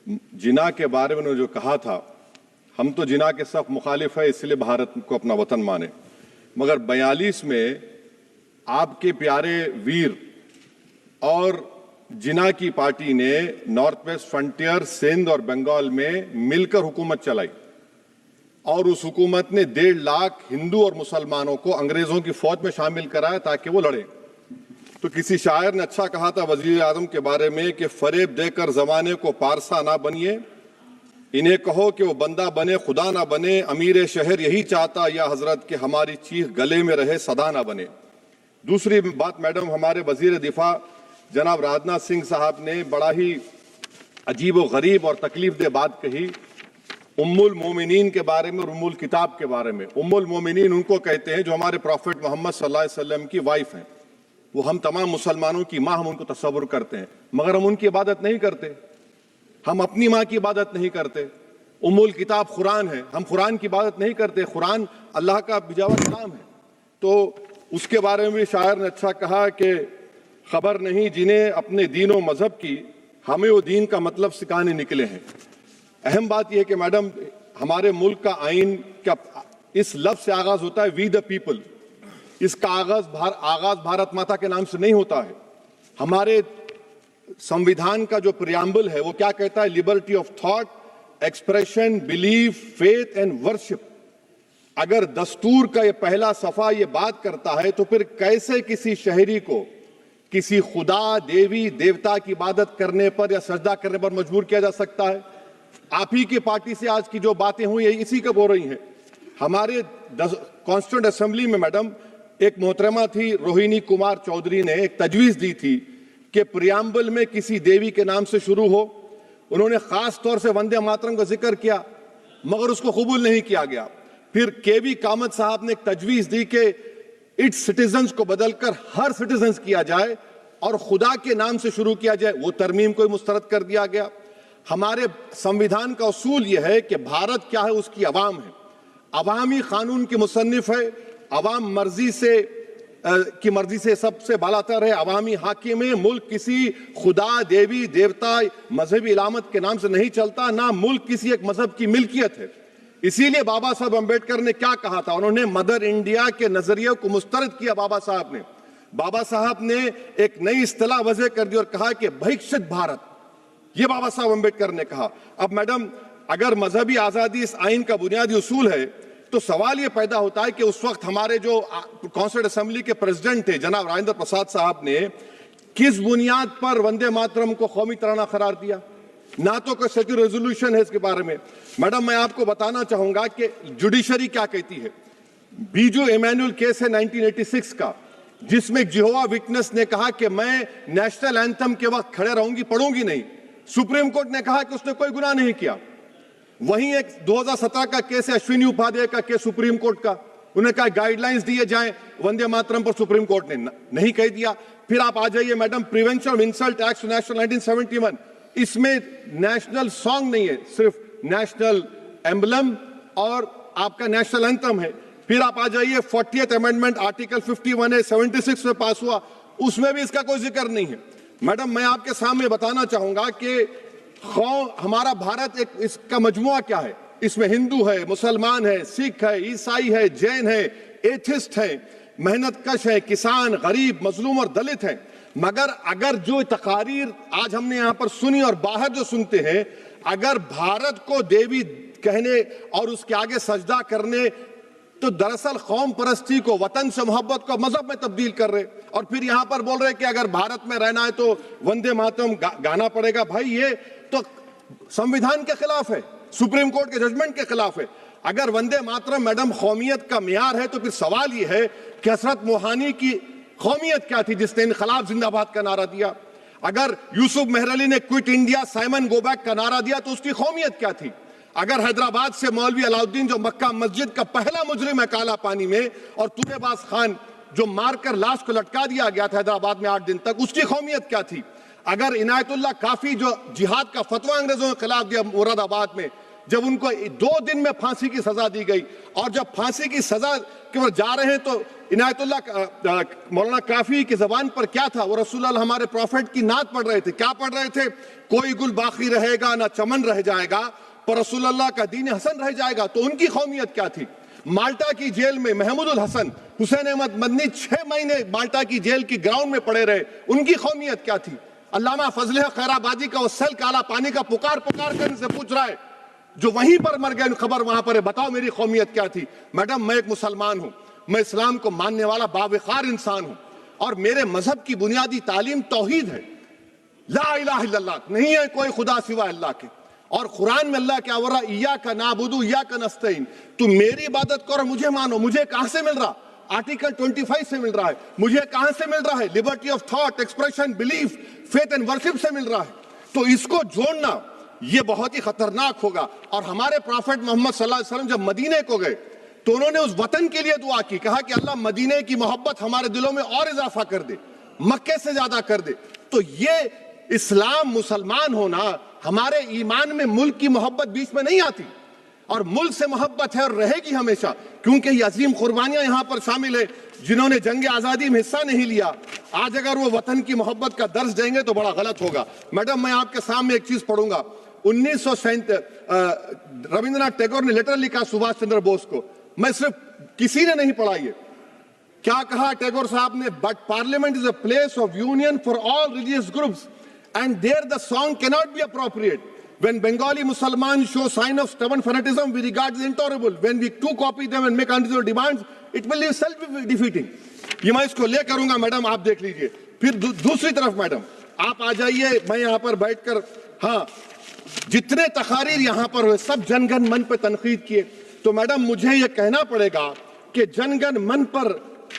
जिना के बारे में उन्होंने जो कहा था, हम तो जिना के सख्त मुखालिफ है, इसलिए भारत को अपना वतन माने। मगर 42 में आपके प्यारे वीर और जिना की पार्टी ने नॉर्थ वेस्ट फ्रंटियर, सिंध और बंगाल में मिलकर हुकूमत चलाई और उस हुकूमत ने 1.5 लाख हिंदू और मुसलमानों को अंग्रेजों की फौज में शामिल कराया ताकि वो लड़े। तो किसी शायर ने अच्छा कहा था वजीर आजम के बारे में कि फरेब देकर जमाने को पारसा ना बनिए, इन्हें कहो कि वो बंदा बने खुदा ना बने, अमीर शहर यही चाहता या हजरत कि हमारी चीख गले में रहे सदा ना बने। दूसरी बात मैडम, हमारे वजीर दिफा जनाब राजनाथ सिंह साहब ने बड़ा ही अजीब व गरीब और तकलीफ दे बात कही उम्मुल मोमिनीन के बारे में और उम्मुल किताब के बारे में। उम्मुल मोमिनीन उनको कहते हैं जो हमारे प्रॉफिट मोहम्मद सल्लल्लाहु अलैहि वसल्लम की वाइफ हैं, वो हम तमाम मुसलमानों की माँ, हम उनको तस्वुर करते हैं, मगर हम उनकी इबादत नहीं करते, हम अपनी माँ की इबादत नहीं करते। उम्मुल किताब कुरान है, हम कुरान की इबादत नहीं करते, कुरान अल्लाह का भिजा हुआ कलाम है। तो उसके बारे में शायर ने अच्छा कहा कि खबर नहीं जिन्हें अपने दीन व मजहब की, हमें वो दीन का मतलब सिखाने निकले हैं। अहम बात यह है कि मैडम, हमारे मुल्क का आइन का इस लफ्ज से आगाज होता है वी द पीपल। इसका आगाज भारत माता के नाम से नहीं होता है। हमारे संविधान का जो प्रियम्बल है वो क्या कहता है? Liberty of thought, expression, belief, faith and worship. अगर दस्तूर का ये पहला सफा ये बात करता है तो फिर कैसे किसी शहरी को किसी खुदा, देवी, देवता की इबादत करने पर या सजदा करने पर मजबूर किया जा सकता है? आप ही की पार्टी से आज की जो बातें हुई है इसी का बोल रही हैं। हमारे कॉन्स्टिट्यूंट असेंबली में मैडम एक मोहतरमा थी रोहिणी कुमार चौधरी ने एक तजवीज दी थी कि प्रियम्बल में किसी देवी के नाम से शुरू हो। उन्होंने खास तौर से वंदे मातरम का जिक्र किया मगर उसको कबूल नहीं किया गया। फिर केवी कामत साहब ने एक तजवीज दी कि इट्स सिटीजन्स को बदलकर हर सिटीजन्स किया जाए और खुदा के नाम से शुरू किया जाए, वो तरमीम को मुस्तरद कर दिया गया। हमारे संविधान का उसूल यह है कि भारत क्या है, उसकी अवाम है, अवामी कानून की मुसन्निफ है, अवाम की मर्जी से सबसे बालातर है, अवामी हाकिम है। मुल्क किसी खुदा, देवी, देवता, मजहबी इलामत के नाम से नहीं चलता, ना मुल्क किसी एक मजहब की मिल्कियत है। इसीलिए बाबा साहब अम्बेडकर ने क्या कहा था? उन्होंने मदर इंडिया के नजरिए को मुस्तरद किया। बाबा साहब ने एक नई इस्तिलाह वजह कर दी और कहा कि भैक्षित भारत, ये बाबा साहब अम्बेडकर ने कहा। अब मैडम, अगर मजहबी आजादी इस आइन का बुनियादी उसूल है तो सवाल यह पैदा होता है कि उस वक्त हमारे जो कॉन्स्टिट्यूंट असेंबली के प्रेसिडेंट थे जनाब राजेंद्र प्रसाद साहब ने किस बुनियाद पर वंदे मातरम को कौमी तराना करार दिया? ना तो कोई सेक्युलर रेजोल्यूशन है इसके बारे में। मैडम, मैं आपको बताना चाहूंगा कि जुडिशरी क्या कहती है। बीजू इमैनुअल केस है 1986 का, जिसमें जिहोवा विटनेस ने कहा कि मैं नेशनल एंथम के वक्त खड़े रहूंगी, पढ़ूंगी नहीं। सुप्रीम कोर्ट ने कहा कि उसने कोई गुनाह नहीं किया। वहीं एक 2017 का केस है अश्विनी उपाध्याय का केस सुप्रीम कोर्ट का, उन्हें कहा गाइडलाइंस दिए जाएं वंदे मातरम पर, सुप्रीम कोर्ट ने नहीं कह दिया। फिर आप आ जाइए madam, prevention of insult act national 1971, इसमें नेशनल सॉन्ग नहीं है, सिर्फ नेशनल एम्बलम और आपका नेशनल एंथम है। फिर आप आ जाइए 40th अमेंडमेंट आर्टिकल 51 है, 76 में पास हुआ, उसमें भी इसका कोई जिक्र नहीं है। मैडम, मैं आपके सामने बताना चाहूंगा कि हमारा भारत एक इसका मजमुआ क्या है। इसमें हिंदू है, मुसलमान है, सिख है, ईसाई है, जैन है, एथिस्ट है, मेहनतकश है, किसान, गरीब, मजलूम और दलित है। मगर अगर जो तकारीर आज हमने यहां पर सुनी और बाहर जो सुनते हैं, अगर भारत को देवी कहने और उसके आगे सजदा करने, तो दरअसल कौम परस्ती को, वतन से मोहब्बत को मजहब में तब्दील कर रहे और फिर यहां पर बोल रहे कि अगर भारत में रहना है तो वंदे मातरम गाना पड़ेगा। भाई, ये तो संविधान के खिलाफ है, सुप्रीम कोर्ट के जजमेंट के खिलाफ है। अगर वंदे मातरम मैडम कौमियत का मियार है तो फिर सवाल यह है कि हजरत मोहानी की कौमियत क्या थी जिसने इनकलाब जिंदाबाद का नारा दिया? अगर यूसुफ मेहर अली ने quit India Simon go back का नारा दिया तो उसकी कौमियत क्या थी? अगर हैदराबाद से मौलवी अलाउद्दीन जो मक्का मस्जिद का पहला मुजरिम है काला पानी में, और तुरेबाज खान जो मारकर लाश को लटका दिया गया था हैदराबाद में 8 दिन तक, उसकी कौमियत क्या थी? अगर इनायतुल्लाह काफी जो जिहाद का फतवा अंग्रेजों के खिलाफ दिया मुरादाबाद में, जब उनको 2 दिन में फांसी की सजा दी गई और जब फांसी की सजा के जा रहे हैं तो इनायतुल्लाह मौलाना काफी की जबान पर क्या था? वो रसूलुल्लाह हमारे प्रॉफिट की नात पढ़ रहे थे। क्या पढ़ रहे थे? कोई गुल बाकी रहेगा ना चमन रह जाएगा, पर रसूलुल्लाह का दीन हसन रह जाएगा। तो उनकी कौमियत क्या थी? माल्टा की जेल में महमूदुल हसन, हुसैन अहमद मदनी 6 महीने माल्टा की जेल की ग्राउंड में पड़े रहे। उनकी कौमियत क्या थी? अल्लामा फजल खैराबादी का वो सेल काला पानी का पुकार पुकार कर इनसे पूछ रहा है, जो वहीं पर मर गए, खबर वहां पर है, बताओ मेरी कौमियत क्या थी? मैडम, मैं एक मुसलमान हूं, मैं इस्लाम को मानने वाला बावकार इंसान हूं, और मेरे मजहब की बुनियादी तालीम तौहीद है। ला इलाहा इल्लल्लाह, नहीं है कोई खुदा सिवा अल्लाह के। और कुरान में अल्लाह क्या बोल रहा? इय्याका नाबुदु इय्याका नस्तईन, तुम मेरी इबादत करो, मुझे मानो। मुझे कहां से मिल रहा? आर्टिकल 25 से मिल रहा है। मुझे कहां से मिल रहा है? Liberty of thought, expression, belief, faith and worship से मिल रहा है। तो इसको जोड़ना ये बहुत ही खतरनाक होगा। और हमारे प्रॉफिट मोहम्मद सल्लल्लाहु अलैहि वसल्लम जब मदीने को गए तो उन्होंने उस वतन के लिए दुआ की, कहा कि अल्लाह मदीने की मोहब्बत हमारे दिलों में और इजाफा कर दे, मक्के से ज्यादा कर दे। तो ये इस्लाम, मुसलमान होना, हमारे ईमान में मुल्क की मोहब्बत बीच में नहीं आती, और मुल्क से मोहब्बत है और रहेगी हमेशा, क्योंकि ये अजीम कुर्बानियां यहां पर शामिल है जिन्होंने जंग आजादी में हिस्सा नहीं लिया। आज अगर वो वतन की मोहब्बत का दर्ज देंगे तो बड़ा गलत होगा। मैडम, मैं आपके सामने एक चीज पढ़ूंगा। 1937 रविंद्रनाथ टैगोर ने लेटर लिखा सुभाष चंद्र बोस को। मैं सिर्फ, किसी ने नहीं पढ़ा ये। क्या कहा टैगोर साहब ने? But parliament is a place of union for all religious groups and there the song cannot be appropriate. When Bengali Muslims show sign of stubborn fanatism, we regard it intolerable. When we too copy them and make unreasonable demands, it will be self-defeating. ये मैं इसको ले करूंगा madam, आप देख लीजिए। फिर दूसरी तरफ मैडम आप आ जाइए, मैं यहाँ पर बैठकर, हाँ, जितने तकारीर यहाँ पर हुए सब जनगण मन पर तनकीद किए। तो मैडम मुझे ये कहना पड़ेगा कि जनगण मन पर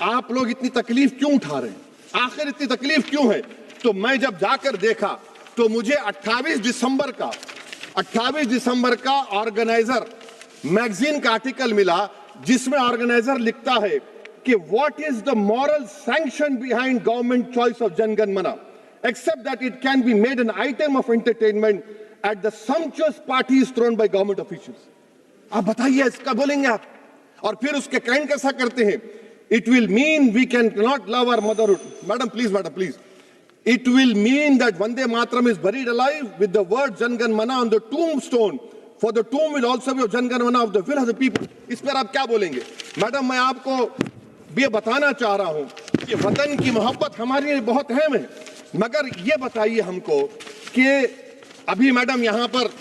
आप लोग इतनी तकलीफ क्यों उठा रहे हैं? आखिर इतनी तकलीफ क्यों है? तो मैं जब जाकर देखा तो मुझे 28 दिसंबर का ऑर्गेनाइजर मैगजीन का आर्टिकल मिला, जिसमें ऑर्गेनाइजर लिखता है कि what is the moral sanction behind government choice of Janagana Mana, except that it can be made an item of entertainment at the sumptuous parties thrown by government officials. आप बताइए, इसका बोलेंगे आप? और फिर उसके काइंड कैसा करते हैं? It will mean we can not love our motherhood. Madam please, it will mean that Vande Mataram is buried alive with the word Jan Gan Mana on the tombstone, for the tomb will also be of Jan Gan Mana of the will of the people. इस पर आप क्या बोलेंगे? Madam, मैं आपको ये बताना चाह रहा हूं कि वतन की मोहब्बत हमारे लिए बहुत अहम है, मगर ये बताइए हमको कि अभी मैडम यहाँ पर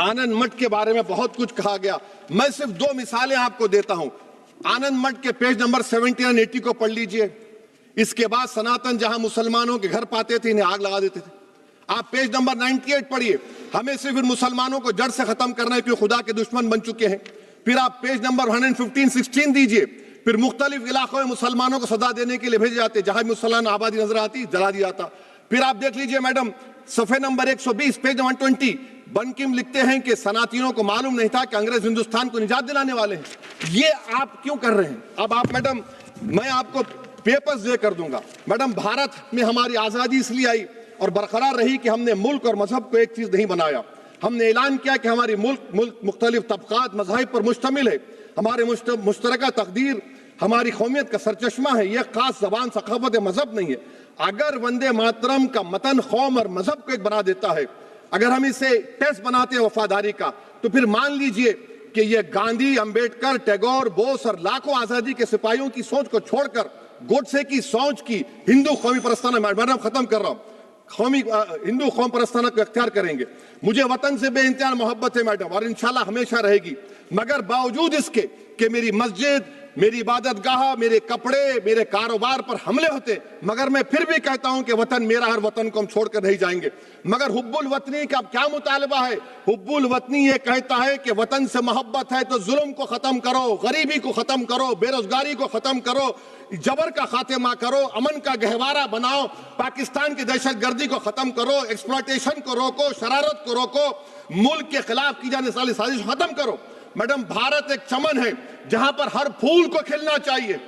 आनंद मठ के बारे में बहुत कुछ कहा गया। मैं सिर्फ 2 मिसालें आपको देता हूं। आनंद मठ के पेज नंबर 70 और 80 को पढ़ लीजिए। इसके बाद सनातन जहां मुसलमानों के घर पाते थे, इन्हें आग लगा देते थे। आप पेज नंबर 98 पढ़िए। हमें सिर्फ इन मुसलमानों को जड़ से खत्म करना है क्योंकि खुदा के दुश्मन बन चुके हैं। फिर आप पेज नंबर 115-16 दीजिए। फिर मुख्तलिफ इलाकों में मुसलमानों को सदा देने के लिए भेजे जाते, जहां भी मुसलमान आबादी नजर आती जला दिया जाता। फिर आप देख लीजिए मैडम, सफे नंबर 120 पेज 120, बंकिम लिखते हैं कि सनातियों को मालूम नहीं था कि अंग्रेज हिंदुस्तान को निजात दिलाने वाले हैं। ये आप क्यों कर रहे हैं? अब आप मैडम, मैं आपको पेपर्स दे कर दूंगा। मैडम, भारत में हमारी आजादी इसलिए आई और बरकरार रही कि हमने मुल्क और मजहब को एक चीज नहीं बनाया। हमने ऐलान किया कि हमारी मुल्क मुख्तलिफ तबकात मज़ाहिब पर मुश्तमिल है। हमारे मुश्तरका तकदीर हमारी कौमियत का सरचश्मा है। यह खास जबान, सखावत, मजहब नहीं है। अगर वंदे मातरम का मतन कौम और मजहब को एक बना देता है, अगर हम इसे टेस्ट बनाते हैं वफादारी का, तो फिर मान लीजिए कि यह गांधी, अंबेडकर, टैगोर, बोस और लाखों आजादी के सिपाहियों की सोच को छोड़कर गोडसे की सोच की हिंदू कौमी परस्ताना, मैडम खत्म कर रहा हूं, कौमी हिंदू कौम परस्ताना को अख्तियार करेंगे। मुझे वतन से बेइंतहा मोहब्बत है मैडम, और इंशाल्लाह हमेशा रहेगी। मगर बावजूद इसके कि मेरी मस्जिद, मेरी इबादत गाह, मेरे कपड़े, मेरे कारोबार पर हमले होते, मगर मैं फिर भी कहता हूं कि वतन मेरा, हर वतन को हम छोड़कर नहीं जाएंगे। मगर हुब्बुल वतनी का क्या मुतालबा है? हुब्बुल वतनी ये कहता है कि वतन से मोहब्बत है तो जुल्म को खत्म करो, गरीबी को खत्म करो, बेरोजगारी को खत्म करो, जबर का खात्मा करो, अमन का गहवारा बनाओ, पाकिस्तान की दहशतगर्दी को खत्म करो, एक्सप्लॉयटेशन को रोको, शरारत को रोको, मुल्क के खिलाफ की जाने वाली साजिश खत्म करो। मैडम, भारत एक चमन है जहां पर हर फूल को खिलना चाहिए,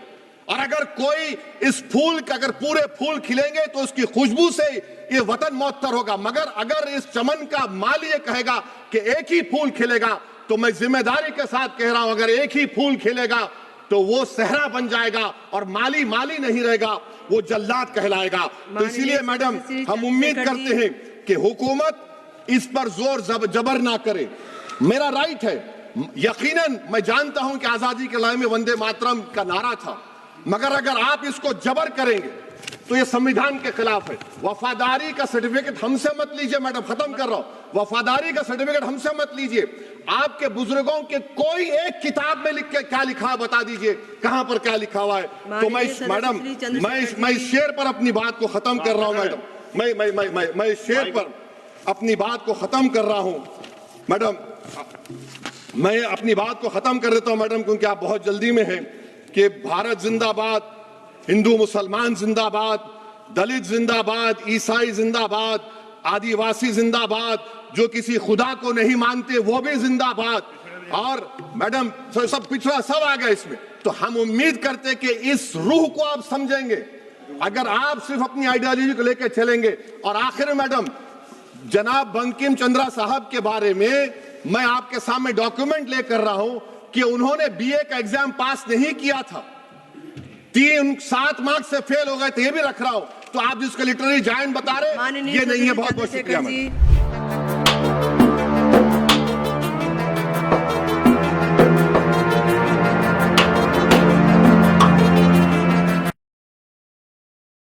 और अगर कोई इस फूल के, अगर पूरे फूल खिलेंगे तो उसकी खुशबू से ये वतन मौतर होगा। मगर अगर इस चमन का माली ये कहेगा कि एक ही फूल खिलेगा, तो मैं जिम्मेदारी के साथ कह रहा हूं, अगर एक ही फूल खिलेगा तो वो सहरा बन जाएगा और माली माली नहीं रहेगा, वो जल्लाद कहलाएगा। तो इसीलिए मैडम हम उम्मीद करते हैं कि हुकूमत इस पर जोर जबर ना करे। मेरा राइट है, यकीनन मैं जानता हूं कि आजादी के लड़ाई में वंदे मातरम का नारा था, मगर अगर आप इसको जबर करेंगे तो ये संविधान के खिलाफ है। वफादारी का सर्टिफिकेट हमसे मत लीजिए मैडम, खत्म कर रहा हूं। वफादारी का सर्टिफिकेट हमसे मत लीजिए। आपके बुजुर्गों के कोई एक किताब में लिख के क्या लिखा है बता दीजिए, कहां पर क्या लिखा हुआ है। तो मैं मैडम मैं इस शेर पर अपनी बात को खत्म कर रहा हूं मैडम। मैं इस शेर पर अपनी बात को खत्म कर रहा हूं मैडम। मैं अपनी बात को खत्म कर देता हूं मैडम, क्योंकि आप बहुत जल्दी में हैं। कि भारत जिंदाबाद, हिंदू मुसलमान जिंदाबाद, दलित जिंदाबाद, ईसाई जिंदाबाद, आदिवासी जिंदाबाद, जो किसी खुदा को नहीं मानते वो भी जिंदाबाद, और मैडम सब पिछड़ा सब आ गया इसमें। तो हम उम्मीद करते कि इस रूह को आप समझेंगे अगर आप सिर्फ अपनी आइडियोलॉजी को लेकर चलेंगे। और आखिर में मैडम, जनाब बंकिम चंद्रा साहब के बारे में मैं आपके सामने डॉक्यूमेंट लेकर रहा हूं कि उन्होंने बीए का एग्जाम पास नहीं किया था, 7 मार्क्स से फेल हो गए थे, ये भी रख रहा हूं। तो आप जिसको लिटरेरी जायंट बता रहे, ये नहीं है। बहुत बहुत शुक्रिया मैडम।